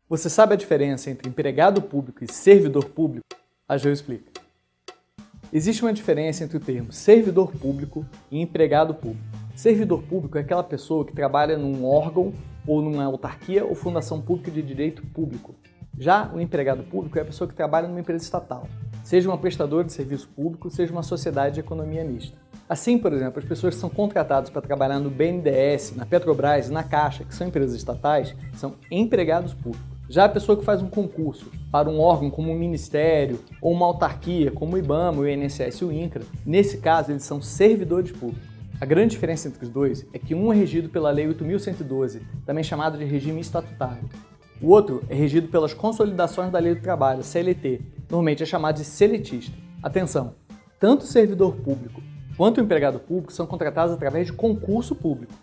Você sabe a diferença entre empregado público e servidor público? A AGU explica. Existe uma diferença entre o termo servidor público e empregado público. Servidor público é aquela pessoa que trabalha num órgão ou numa autarquia ou fundação pública de direito público. Já o empregado público é a pessoa que trabalha numa empresa estatal, seja uma prestadora de serviço público, seja uma sociedade de economia mista. Assim, por exemplo, as pessoas que são contratadas para trabalhar no BNDES, na Petrobras e na Caixa, que são empresas estatais, são empregados públicos. Já a pessoa que faz um concurso para um órgão como um ministério ou uma autarquia como o IBAMA, o INSS e o INCRA, nesse caso eles são servidores públicos. A grande diferença entre os dois é que um é regido pela Lei 8.112, também chamada de regime estatutário. O outro é regido pelas consolidações da Lei do Trabalho, CLT, normalmente é chamado de seletista. Atenção, tanto o servidor público quanto o empregado público são contratados através de concurso público.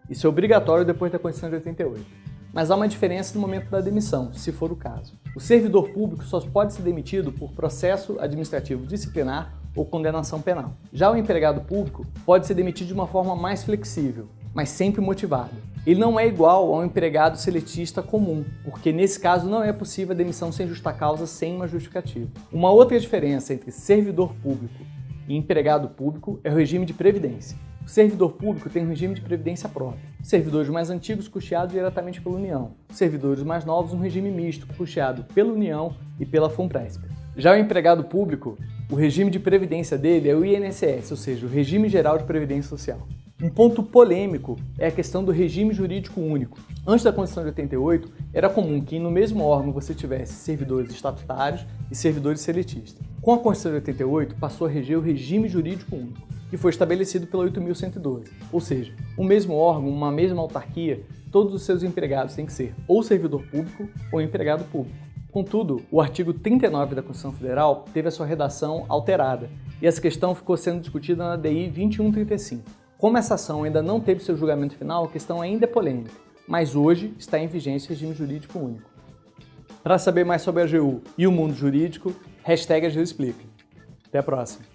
Isso é obrigatório depois da Constituição de 88. Mas há uma diferença no momento da demissão, se for o caso. O servidor público só pode ser demitido por processo administrativo disciplinar ou condenação penal. Já o empregado público pode ser demitido de uma forma mais flexível, mas sempre motivado. Ele não é igual ao empregado seletista comum, porque nesse caso não é possível a demissão sem justa causa, sem uma justificativa. Uma outra diferença entre servidor público e empregado público é o regime de previdência. O servidor público tem um regime de previdência próprio. Servidores mais antigos custeados diretamente pela União. Servidores mais novos, um regime misto, custeado pela União e pela Funpresp. Já o empregado público, o regime de previdência dele é o INSS, ou seja, o Regime Geral de Previdência Social. Um ponto polêmico é a questão do regime jurídico único. Antes da Constituição de 88, era comum que no mesmo órgão você tivesse servidores estatutários e servidores seletistas. Com a Constituição de 88, passou a reger o regime jurídico único, que foi estabelecido pela 8.112. Ou seja, o mesmo órgão, uma mesma autarquia, todos os seus empregados têm que ser ou servidor público ou empregado público. Contudo, o artigo 39 da Constituição Federal teve a sua redação alterada e essa questão ficou sendo discutida na DI 2135. Como essa ação ainda não teve seu julgamento final, a questão ainda é polêmica, mas hoje está em vigência o regime jurídico único. Para saber mais sobre a AGU e o mundo jurídico, #AGUexplica. Até a próxima!